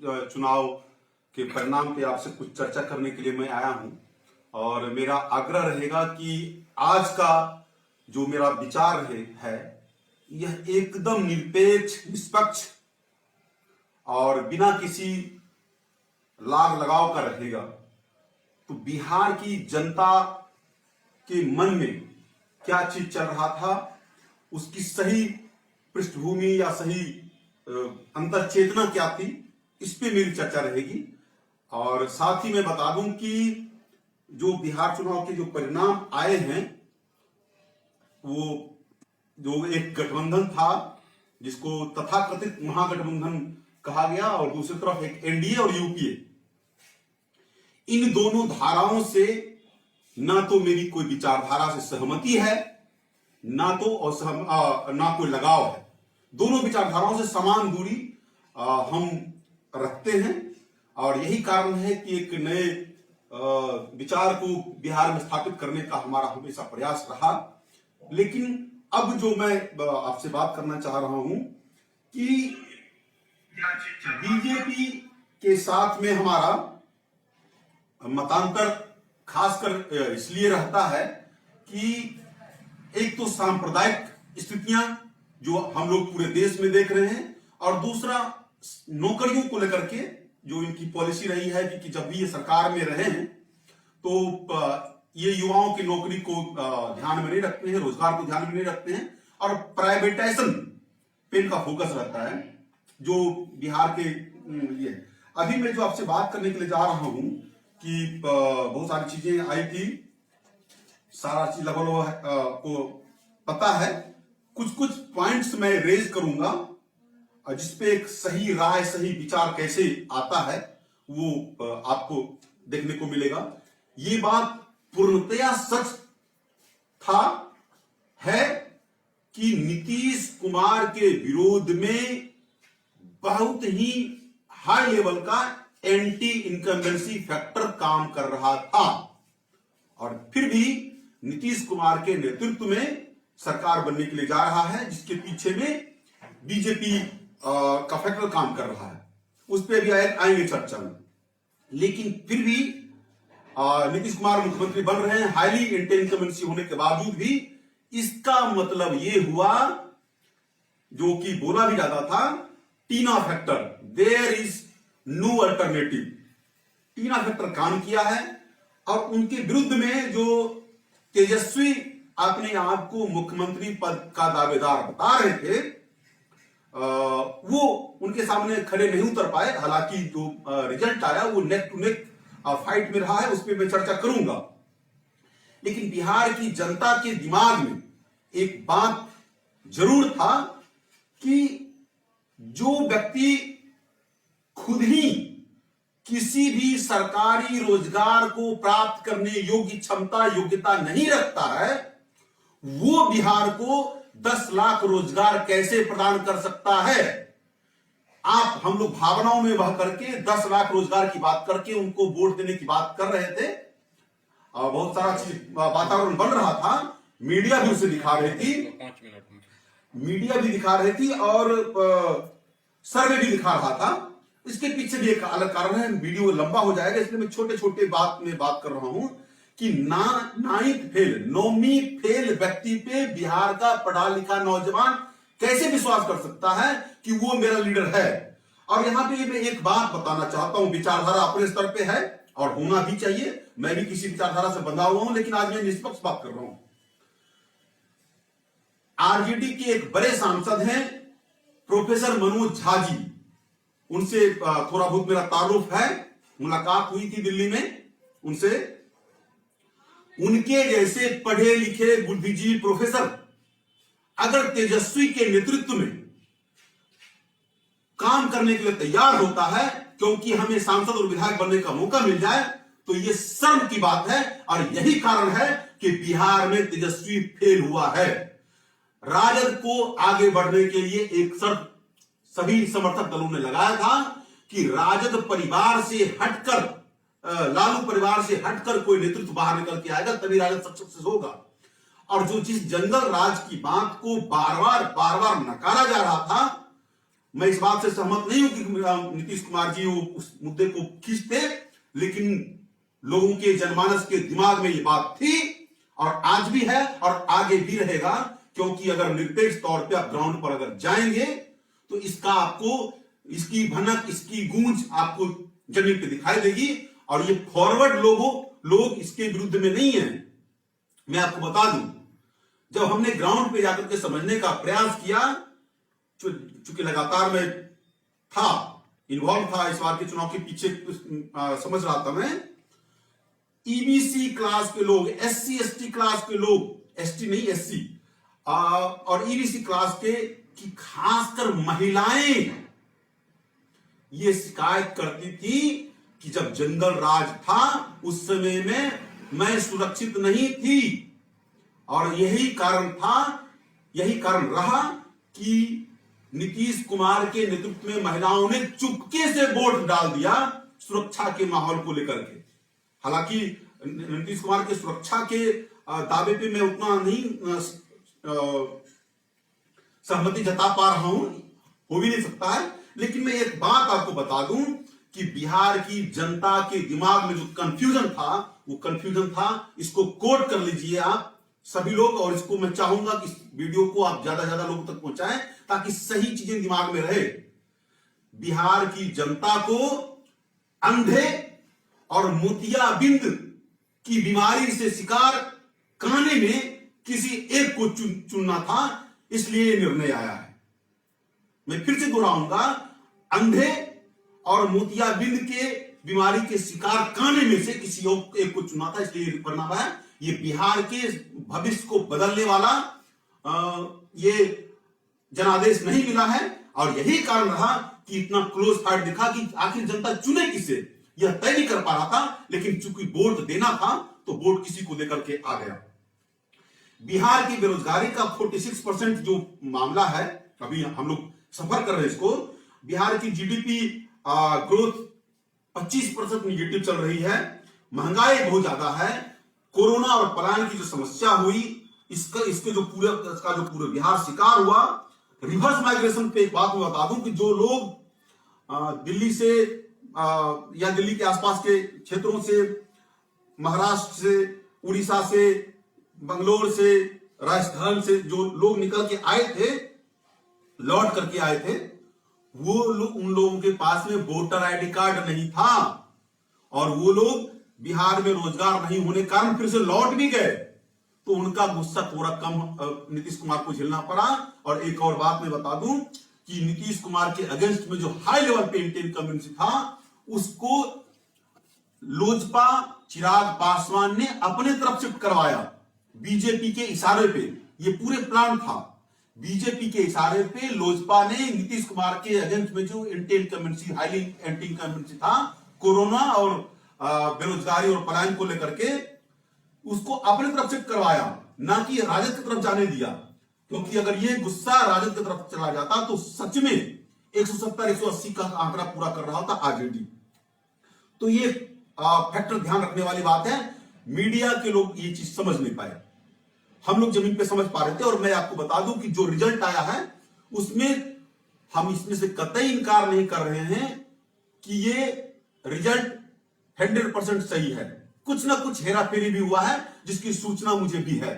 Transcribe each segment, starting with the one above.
चुनाव के परिणाम पे आपसे कुछ चर्चा करने के लिए मैं आया हूं। और मेरा आग्रह रहेगा कि आज का जो मेरा विचार है यह एकदम निरपेक्ष, निष्पक्ष और बिना किसी लाग लगाव का रहेगा। तो बिहार की जनता के मन में क्या चीज चल रहा था, उसकी सही पृष्ठभूमि या सही अंतर चेतना क्या थी, इस पे मेरी चर्चा रहेगी। और साथ ही मैं बता दूं कि जो बिहार चुनाव के जो परिणाम आए हैं, वो जो एक गठबंधन था जिसको तथाकथित महागठबंधन कहा गया, और दूसरी तरफ एक एनडीए और यूपीए, इन दोनों धाराओं से ना तो मेरी कोई विचारधारा से सहमति है, ना कोई लगाव है। दोनों विचारधाराओं से समान दूरी हम रखते हैं, और यही कारण है कि एक नए विचार को बिहार में स्थापित करने का हमारा हमेशा प्रयास रहा। लेकिन अब जो मैं आपसे बात करना चाह रहा हूं कि बीजेपी के साथ में हमारा मतांतर खासकर इसलिए रहता है कि एक तो सांप्रदायिक स्थितियां जो हम लोग पूरे देश में देख रहे हैं, और दूसरा नौकरियों को लेकर के जो इनकी पॉलिसी रही है कि जब भी ये सरकार में रहे हैं तो ये युवाओं की नौकरी को ध्यान में नहीं रखते हैं, रोजगार को ध्यान में नहीं रखते हैं, और प्राइवेटाइजेशन पे इनका फोकस रहता है जो बिहार के ये। अभी मैं जो आपसे बात करने के लिए जा रहा हूं कि बहुत सारी चीजें आई थी, सारा चीज लगभग को पता है। कुछ कुछ पॉइंट्स मैं रेज करूंगा जिसपे एक सही राय, सही विचार कैसे आता है वो आपको देखने को मिलेगा। ये बात पूर्णतया सच था है कि नीतीश कुमार के विरोध में बहुत ही हाई लेवल का एंटी इनकम्बेंसी फैक्टर काम कर रहा था, और फिर भी नीतीश कुमार के नेतृत्व में सरकार बनने के लिए जा रहा है, जिसके पीछे में बीजेपी का फैक्टर काम कर रहा है। उस पर भी आएंगे चर्चा में। लेकिन फिर भी नीतीश कुमार मुख्यमंत्री बन रहे हैं हाईली एंटी इनकम्बेंसी होने के बावजूद भी। इसका मतलब ये हुआ, जो कि बोला भी जाता था, TINA factor, there is no alternative. TINA factor काम किया है, और उनके विरुद्ध में जो तेजस्वी अपने आप को मुख्यमंत्री पद का दावेदार बता रहे थे, वो उनके सामने खड़े नहीं उतर पाए। हालांकि जो रिजल्ट आया वो नेक टू नेक फाइट में रहा है, उस पर मैं चर्चा करूंगा। लेकिन बिहार की जनता के दिमाग में एक बात जरूर था कि जो व्यक्ति खुद ही किसी भी सरकारी रोजगार को प्राप्त करने योग्य क्षमता, योग्यता नहीं रखता है, वो बिहार को 10 लाख रोजगार कैसे प्रदान कर सकता है। हम लोग भावनाओं में बह करके 10 लाख रोजगार की बात करके उनको वोट देने की बात कर रहे थे, और बहुत सारा चीज वातावरण बन रहा था। मीडिया भी उसे दिखा रही थी, मीडिया भी दिखा रही थी, और सर्वे भी दिखा रहा था। इसके पीछे भी एक अलग कारण है। वीडियो लंबा हो जाएगा, इसलिए मैं छोटे छोटे बात में बात कर रहा हूं कि 9वीं फेल व्यक्ति पे बिहार का पढ़ा लिखा नौजवान कैसे विश्वास कर सकता है कि वो मेरा लीडर है। और यहां पे मैं एक बात बताना चाहता हूं, विचारधारा अपने स्तर पे है और होना भी चाहिए। मैं भी किसी विचारधारा से बंधा हुआ हूं, लेकिन आज मैं निष्पक्ष बात कर रहा हूं। आरजेडी के एक बड़े सांसद हैं प्रोफेसर मनोज झा जी, उनसे थोड़ा बहुत मेरा तारुफ है, मुलाकात हुई थी दिल्ली में उनसे। उनके जैसे पढ़े लिखे बुद्धिजीवी प्रोफेसर अगर तेजस्वी के नेतृत्व में काम करने के लिए तैयार होता है, क्योंकि हमें सांसद और विधायक बनने का मौका मिल जाए, तो यह शर्म की बात है। और यही कारण है कि बिहार में तेजस्वी फेल हुआ है। राजद को आगे बढ़ने के लिए एक शर्त सभी समर्थक दलों ने लगाया था कि राजद परिवार से हटकर, लालू परिवार से हटकर कोई नेतृत्व बाहर निकल के आएगा, तभी राजद सक्सेस होगा। और जो जिस जंगल राज की बात को बार बार नकारा जा रहा था, मैं इस बात से सहमत नहीं हूं कि नीतीश कुमार जी वो उस मुद्दे को खींचते, लेकिन लोगों के जनमानस के दिमाग में ये बात थी और आज भी है और आगे भी रहेगा, क्योंकि अगर निरपेक्ष तौर पे आप ग्राउंड पर अगर जाएंगे तो इसका आपको, इसकी भनक, इसकी गूंज आपको जमीन पे दिखाई देगी। और ये फॉरवर्ड लोग इसके विरुद्ध में नहीं है। मैं आपको बता दूं, जब हमने ग्राउंड पे जाकर के समझने का प्रयास किया, चूंकि लगातार मैं था, इन्वॉल्व था इस बार के चुनाव के पीछे, समझ रहा था मैं, ईबीसी क्लास के लोग, एससी एसटी क्लास के लोग, एसटी नहीं एससी, और ईबीसी क्लास के कि खासकर महिलाएं ये शिकायत करती थी कि जब जंगल राज था उस समय में मैं सुरक्षित नहीं थी। और यही कारण रहा कि नीतीश कुमार के नेतृत्व में महिलाओं ने चुपके से वोट डाल दिया सुरक्षा के माहौल को लेकर के। हालांकि नीतीश कुमार के सुरक्षा के दावे पे मैं उतना नहीं सहमति जता पा रहा हूं, हो भी नहीं सकता है, लेकिन मैं एक बात आपको बता दूं कि बिहार की जनता के दिमाग में जो कंफ्यूजन था, वो कंफ्यूजन था, इसको कोट कर लीजिए आप सभी लोग, और इसको मैं चाहूंगा कि इस वीडियो को आप ज्यादा ज्यादा लोगों तक पहुंचाएं ताकि सही चीजें दिमाग में रहे। बिहार की जनता को अंधे और मोतियाबिंद की बीमारी से शिकार काने में किसी एक को चुनना था, इसलिए निर्णय आया है। मैं फिर से दोहराऊंगा, अंधे और मोतियाबिंद के बीमारी के शिकार काने में से किसी एक को चुना था, इसलिए परिणाम आया। ये बिहार के भविष्य को बदलने वाला ये जनादेश नहीं मिला है, और यही कारण रहा कि इतना क्लोज फाइट दिखा कि आखिर जनता चुने किसे, यह तय नहीं कर पा रहा था, लेकिन चूंकि वोट देना था तो वोट किसी को देकर के आ गया। बिहार की बेरोजगारी का 46% जो मामला है, अभी हम लोग सफर कर रहे हैं इसको, बिहार की जीडीपी ग्रोथ 25% निगेटिव चल रही है, महंगाई बहुत ज्यादा है, कोरोना और पलायन की जो समस्या हुई, इसके जो पूरे बिहार शिकार हुआ। रिवर्स माइग्रेशन पे एक बात मैं बता दूं कि जो लोग दिल्ली से या दिल्ली के आसपास के क्षेत्रों से, महाराष्ट्र से, उड़ीसा से, बंगलोर से, राजस्थान से जो लोग निकल के आए थे, लौट करके आए थे, वो लोग, उन लोगों के पास में वोटर आईडी कार्ड नहीं था, और वो लोग बिहार में रोजगार नहीं होने के कारण फिर से लौट भी गए, तो उनका गुस्सा थोड़ा कम नीतीश कुमार को झेलना पड़ा। और एक और बात मैं बता दूं कि नीतीश कुमार के अगेंस्ट में जो हाई लेवल पे इंटेल कम्युनिटी था, उसको लोजपा चिराग पासवान ने अपने तरफ शिफ्ट करवाया, बीजेपी के इशारे पे। ये पूरे प्लान था, बीजेपी के इशारे पे लोजपा ने नीतीश कुमार के अगेंस्ट में जो Intel community, highly anti community था, कोरोना और बेरोजगारी और पलायन को लेकर के, उसको अपने तरफ शिफ्ट करवाया, ना कि राजद की तरफ जाने दिया। क्योंकि अगर ये गुस्सा राजद की तरफ चला जाता तो सच में 170-180 का आंकड़ा पूरा कर रहा होता आरजेडी। तो ये फैक्टर ध्यान रखने वाली बात है। मीडिया के लोग ये चीज समझ नहीं पाए, हम लोग जमीन पे समझ पा रहे थे। और मैं आपको बता दूं कि जो रिजल्ट आया है उसमें हम इसमें से कतई इनकार नहीं कर रहे हैं कि ये रिजल्ट 100% सही है। कुछ ना कुछ हेरा फेरी भी हुआ है, जिसकी सूचना मुझे भी है,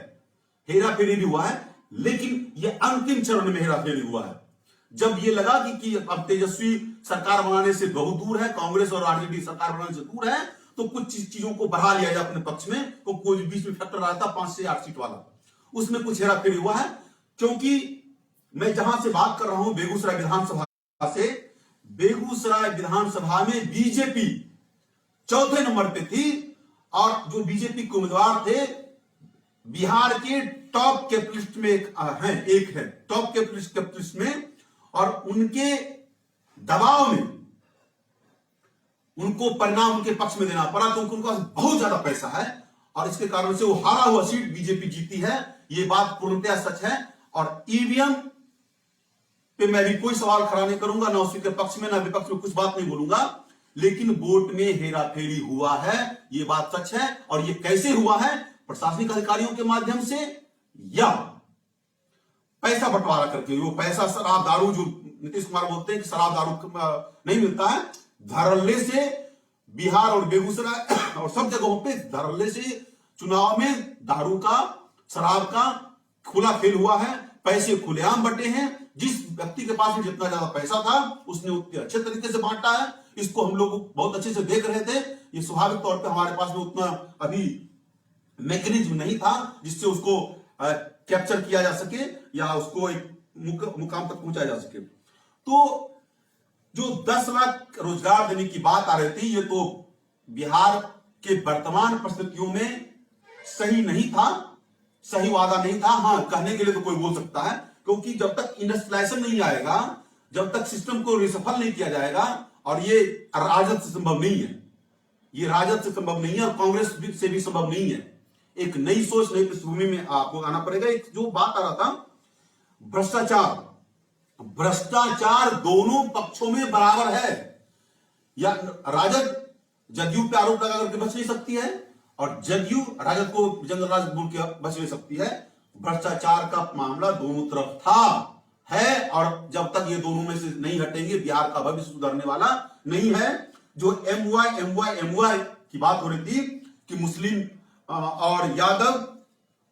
हेरा फेरी भी हुआ है, लेकिन ये अंतिम चरण में हेरा फेरी हुआ है। जब ये लगा कि अब तेजस्वी सरकार बनाने से बहुत दूर है, कांग्रेस और आरजेडी सरकार बनाने से दूर है, तो कुछ चीजों को बढ़ा लिया जाए अपने पक्ष में। तो कोई बीच में फैक्टर आया था 5 से 8 सीट वाला, उसमें कुछ हेरा फेरी हुआ है। क्योंकि मैं जहां से बात कर रहा हूं, बेगूसराय विधानसभा से, बेगूसराय विधानसभा में बीजेपी चौथे नंबर पे थी, और जो बीजेपी के उम्मीदवार थे बिहार के टॉप कैपिटलिस्ट में एक है टॉप कैपिटलिस्ट में, और उनके दबाव में उनको परिणाम उनके पक्ष में देना पड़ा, क्योंकि उनके पास बहुत ज्यादा पैसा है, और इसके कारण से वो हारा हुआ सीट बीजेपी जीती है। ये बात पूर्णतः सच है। और ईवीएम पे मैं भी कोई सवाल खड़ा नहीं करूंगा, ना उसके पक्ष में ना विपक्ष में कुछ बात नहीं बोलूंगा, लेकिन वोट में हेरा फेरी हुआ है, ये बात सच है। और ये कैसे हुआ है? प्रशासनिक अधिकारियों के माध्यम से या पैसा बंटवारा करके। वो पैसा, शराब, दारू जो नीतीश कुमार बोलते हैं कि शराब दारू नहीं मिलता है, धड़ल्ले से बिहार और बेगूसराय और सब जगहों पे धड़ल्ले से चुनाव में दारू का, शराब का खुला खेल हुआ है, पैसे खुलेआम बटे हैं। जिस व्यक्ति के पास में जितना ज्यादा पैसा था उसने उतने अच्छे तरीके से बांटा है। इसको हम लोग बहुत अच्छे से देख रहे थे। ये स्वाभाविक तौर पे हमारे पास में उतना अभी मैकेनिज्म नहीं था जिससे उसको कैप्चर किया जा सके या उसको एक मुकाम तक पहुंचाया जा सके। तो जो 10 लाख रोजगार देने की बात आ रही थी, ये तो बिहार के वर्तमान परिस्थितियों में सही नहीं था, सही वादा नहीं था। हाँ, कहने के लिए तो कोई बोल सकता है, क्योंकि जब तक इंडस्ट्रियलाइजेशन नहीं आएगा, जब तक सिस्टम को रिसफल नहीं किया जाएगा, और ये राजद से संभव नहीं है, ये राजद से संभव नहीं है और कांग्रेस से भी संभव नहीं है। एक नई सोच, नई पृष्ठभूमि में आपको आना पड़ेगा। एक जो बात आ रहा था भ्रष्टाचार, भ्रष्टाचार दोनों पक्षों में बराबर है। या राजद जदयू पे आरोप लगा करके बच नहीं सकती है और जदयू राजद को जंगल राज बोल के बच नहीं सकती है। भ्रष्टाचार का मामला दोनों तरफ था, है, और जब तक ये दोनों में से नहीं हटेंगे बिहार का भविष्य सुधरने वाला नहीं है। जो एमवाई की बात हो रही थी कि मुस्लिम और यादव,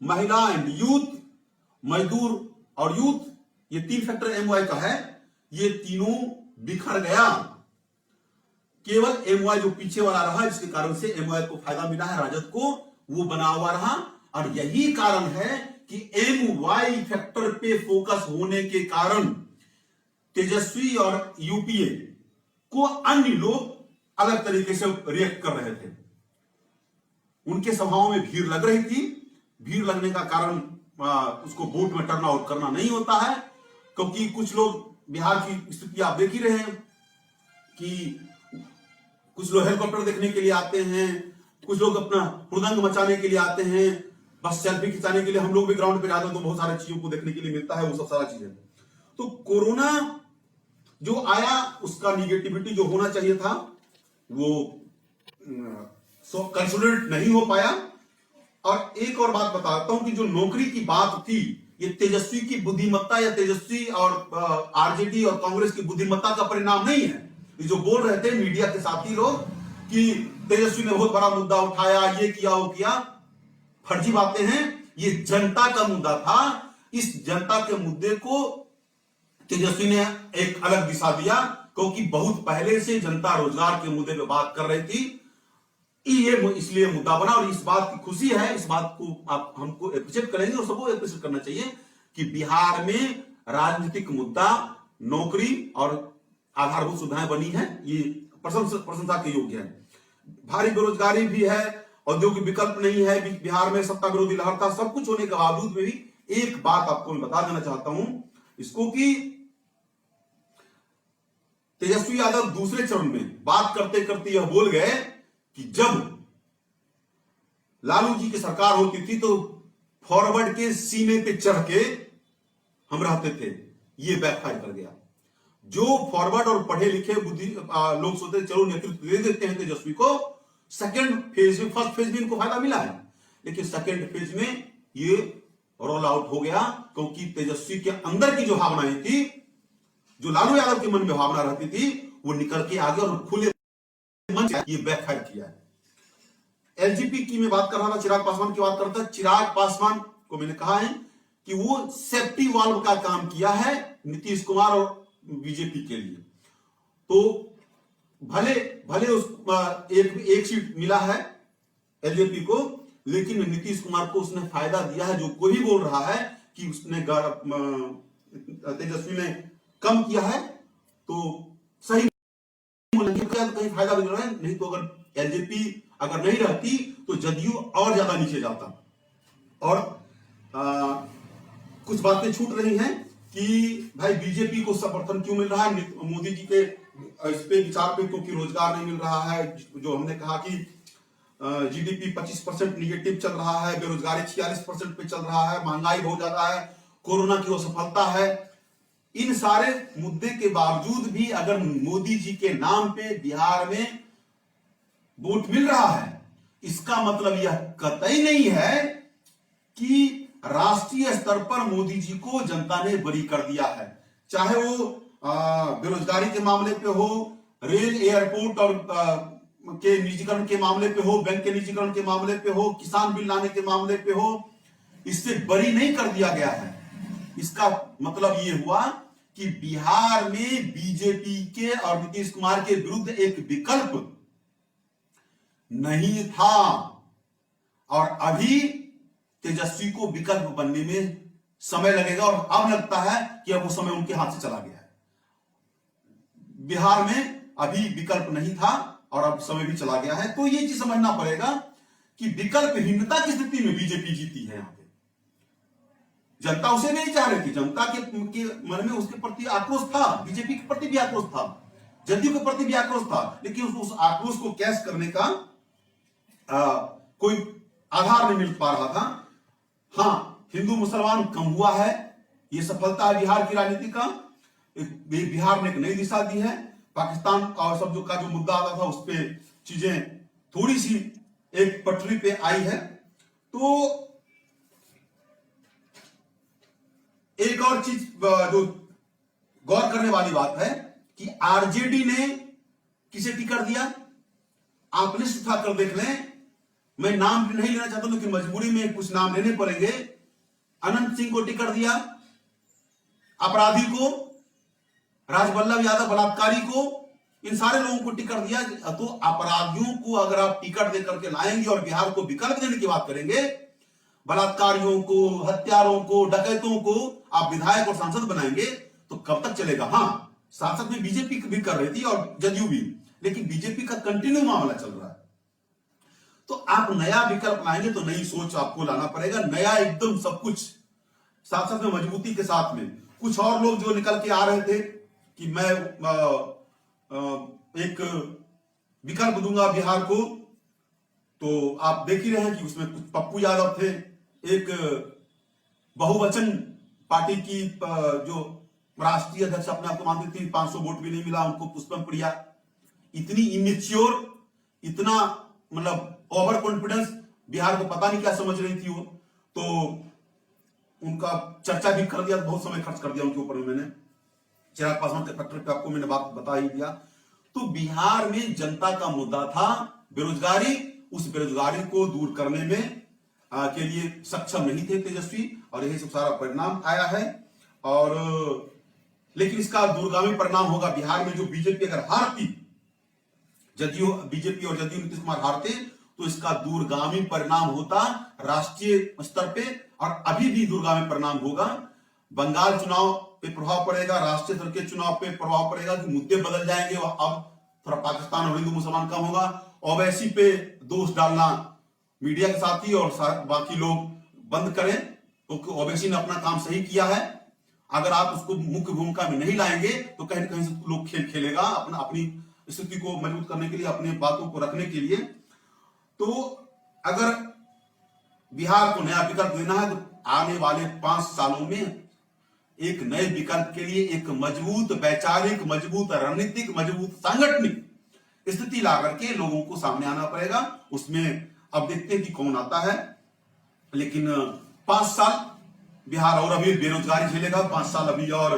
महिला एंड यूथ, मजदूर और यूथ, ये 3 फैक्टर एमवाई का है, ये तीनों बिखर गया। केवल एमवाई जो पीछे वाला रहा, जिसके कारण से एमवाई को फायदा मिला है, राजद को, वो बना हुआ रहा। और यही कारण है कि एमवाई फैक्टर पे फोकस होने के कारण तेजस्वी और यूपीए को अन्य लोग अलग तरीके से रिएक्ट कर रहे थे। उनके सभाओं में भीड़ लग रही थी। भीड़ लगने का कारण उसको वोट में टर्न आउट करना नहीं होता है, क्योंकि कुछ लोग, बिहार की स्थिति आप देख ही रहे हैं कि कुछ लोग हेलीकॉप्टर देखने के लिए आते हैं, कुछ लोग अपना हुड़दंग मचाने के लिए आते हैं, बस सेल्फी खिंचाने के लिए। हम लोग भी ग्राउंड पे जाते हैं तो बहुत सारी चीजों को देखने के लिए मिलता है, वो सब सारा चीजें। तो कोरोना जो आया उसका निगेटिविटी जो होना चाहिए था वो कंसोलिडेट नहीं हो पाया। और एक और बात बताता हूं कि जो नौकरी की बात थी, ये तेजस्वी की बुद्धिमत्ता या तेजस्वी और आरजेडी और कांग्रेस की बुद्धिमत्ता का परिणाम नहीं है। ये जो बोल रहे थे मीडिया के साथी लोग कि तेजस्वी ने बहुत बड़ा मुद्दा उठाया, ये किया वो किया, फर्जी बातें हैं। ये जनता का मुद्दा था। इस जनता के मुद्दे को तेजस्वी ने एक अलग दिशा दिया, क्योंकि बहुत पहले से जनता रोजगार के मुद्दे पे बात कर रही थी। ये इसलिए मुद्दा बना और इस बात की खुशी है, इस बात को आप हमको एप्रिशिएट करेंगे और सबको एप्रिशिएट करना चाहिए कि बिहार में राजनीतिक मुद्दा नौकरी और आधारभूत सुविधाएं बनी है, ये प्रशंसा के योग्य है। भारी बेरोजगारी भी है, औद्योगिक विकल्प नहीं है, बिहार में सत्ता विरोधी लहर था। सब कुछ होने के बावजूद में भी एक बात आपको मैं बता देना चाहता हूं इसको कि तेजस्वी यादव दूसरे चरण में बात करते करते यह बोल गए कि जब लालू जी की सरकार होती थी तो फॉरवर्ड के सीने पे चढ़ के हम रहते थे। ये बैकफायर कर गया। जो फॉरवर्ड और पढ़े लिखे बुद्धि लोग सोचते चलो नेतृत्व दे देते हैं तेजस्वी को, सेकंड फेज में, फर्स्ट फेज में इनको फायदा मिला है, लेकिन सेकंड फेज में ये रोल आउट हो गया, क्योंकि तेजस्वी के अंदर की जो भावनाएं थी, जो लालू यादव के मन में भावना रहती थी, वो निकल के आगे और खुले मन से ये बैकफायर किया है। एलजीपी की मैं बात कर रहा था, चिराग पासवान की बात करता। चिराग पासवान को मैंने कहा है कि वो सेफ्टी वाल्व का काम किया है नीतीश कुमार और बीजेपी के लिए। तो भले भले उस एक सीट मिला है एलजेपी को, लेकिन नीतीश कुमार को उसने फायदा दिया है। जो कोई भी बोल रहा है कि उसने तेजस्वी ने कम किया है तो सही कहीं फायदा मिल रहा है। नहीं तो अगर एलजेपी अगर नहीं रहती तो जदयू और ज्यादा नीचे जाता। और कुछ बातें छूट रही हैं कि भाई बीजेपी को समर्थन क्यों मिल रहा है मोदी जी के इस पे विचार पे, क्योंकि रोजगार नहीं मिल रहा है। जो हमने कहा कि जीडीपी 25% निगेटिव चल रहा है, बेरोजगारी 46% पे चल रहा है, महंगाई बहुत ज्यादा है, कोरोना की असफलता है। इन सारे मुद्दे के बावजूद भी अगर मोदी जी के नाम पे बिहार में वोट मिल रहा है, इसका मतलब यह कतई नहीं है कि राष्ट्रीय स्तर पर मोदी जी को जनता ने बरी कर दिया है। चाहे वो बेरोजगारी के मामले पे हो, रेल एयरपोर्ट और के निजीकरण के मामले पे हो, बैंक के निजीकरण के मामले पे हो, किसान बिल लाने के मामले पे हो, इससे बरी नहीं कर दिया गया है। इसका मतलब ये हुआ कि बिहार में बीजेपी के और नीतीश कुमार के विरुद्ध एक विकल्प नहीं था, और अभी तेजस्वी को विकल्प बनने में समय लगेगा, और अब लगता है कि अब वो समय उनके हाथ से चला गया है। बिहार में अभी विकल्प नहीं था और अब समय भी चला गया है। तो ये चीज समझना पड़ेगा कि विकल्पहीनता की स्थिति में बीजेपी जीती है। यहां पे जनता उसे नहीं चाह रही थी, जनता के मन में उसके प्रति आक्रोश था, बीजेपी के प्रति भी आक्रोश था, जदयू के प्रति भी आक्रोश था, लेकिन उस आक्रोश को कैश करने का कोई आधार नहीं मिल पा रहा था। हाँ, हिंदू मुसलमान कम हुआ है, यह सफलता है बिहार की राजनीति का। बिहार ने एक नई दिशा दी है। पाकिस्तान और सब का जो मुद्दा आता था उस पर चीजें थोड़ी सी एक पटरी पे आई है। तो एक और चीज जो गौर करने वाली बात है कि आरजेडी ने किसे टिकट दिया, आप लिस्ट उठाकर देख लें। मैं नाम नहीं लेना चाहता, लेकिन मजबूरी में कुछ नाम लेने पड़ेंगे। अनंत सिंह को टिकट दिया, अपराधी को, राजवल्लभ यादव बलात्कारी को, इन सारे लोगों को टिकट दिया। तो अपराधियों को अगर आप टिकट देकर के लाएंगे और बिहार को विकल्प देने की बात करेंगे, बलात्कारियों को, हत्यारों को, डकैतों को आप विधायक और सांसद बनाएंगे, तो कब तक चलेगा। हाँ, सांसद में बीजेपी भी कर रही थी और जदयू भी, लेकिन बीजेपी का कंटिन्यू मामला चल रहा है। तो आप नया विकल्प लाएंगे तो नई सोच आपको लाना पड़ेगा, नया एकदम सब कुछ साथ साथ में मजबूती के साथ में। कुछ और लोग जो निकल के आ रहे थे कि मैं एक विकल्प दूंगा बिहार को, तो आप देख ही रहे हैं कि उसमें कुछ पप्पू यादव थे, एक बहुवचन पार्टी की जो राष्ट्रीय अध्यक्ष अपने आप को मानती थी, 500 वोट भी नहीं मिला उनको, पुष्पम प्रिया। इतनी इमेच्योर, इतना मतलब ओवर कॉन्फिडेंस, बिहार को पता नहीं क्या समझ रही थी वो। तो उनका चर्चा भी कर दिया, बहुत समय खर्च कर दिया उनके ऊपर। मैंने चिराग पासवान के फैक्टर पे आपको मैंने बात बता ही दिया। तो बिहार में जनता का मुद्दा था बेरोजगारी, उस बेरोजगारी को दूर करने में के लिए सक्षम नहीं थे तेजस्वी, और यही सब सारा परिणाम आया है। और लेकिन इसका दूरगामी परिणाम होगा बिहार में। जो बीजेपी अगर हारती, जदयू बीजेपी और जदयू नीतीश कुमार हारते, तो इसका दूरगामी परिणाम होता राष्ट्रीय स्तर पे, और अभी भी दूरगामी परिणाम होगा। बंगाल चुनाव पे प्रभाव पड़ेगा, राष्ट्रीय स्तर के चुनाव पे प्रभाव पड़ेगा कि मुद्दे बदल जाएंगे। अब थोड़ा पाकिस्तान और हिंदू मुसलमान कम होगा। ओवैसी पे दोष डालना मीडिया के साथ ही और बाकी लोग बंद करें, क्योंकि ओवैसी ने अपना काम सही किया है। अगर आप उसको मुख्य भूमिका में नहीं लाएंगे तो कहीं ना कहीं से लोग खेल खेलेगा अपनी स्थिति को मजबूत करने के लिए, अपने बातों को रखने के लिए। तो अगर बिहार को नया विकल्प देना है, तो आने वाले 5 सालों में एक नए विकल्प के लिए एक मजबूत वैचारिक, मजबूत रणनीतिक, मजबूत सांगठनिक स्थिति ला करके लोगों को सामने आना पड़ेगा। उसमें अब देखते हैं कि कौन आता है। लेकिन 5 साल बिहार और अभी बेरोजगारी झेलेगा, 5 साल अभी और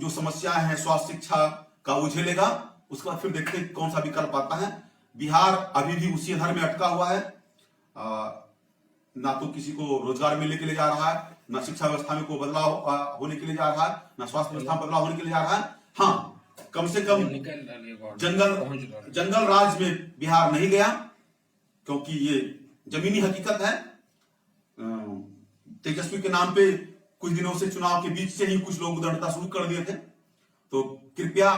जो समस्याएं हैं स्वास्थ्य शिक्षा का वो झेलेगा। उसके बाद फिर देखते हैं कौन सा विकल्प आता है। बिहार अभी भी उसी आधार में अटका हुआ है, ना तो किसी को रोजगार मिलने के लिए जा रहा है, ना शिक्षा व्यवस्था में कोई बदलाव होने के लिए जा रहा है, ना स्वास्थ्य व्यवस्था में बदलाव होने के लिए जा रहा है। हाँ, कम से कम जंगल राज में बिहार नहीं गया, क्योंकि ये जमीनी हकीकत है। तेजस्वी के नाम पे कुछ दिनों से चुनाव के बीच से ही कुछ लोग उदंडता शुरू कर दिए थे। तो कृपया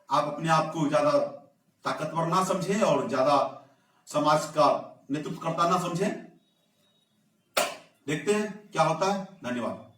आप अपने आप को ज्यादा ताकतवर ना समझें और ज्यादा समाज का नेतृत्व करता ना समझें। देखते हैं क्या होता है। धन्यवाद।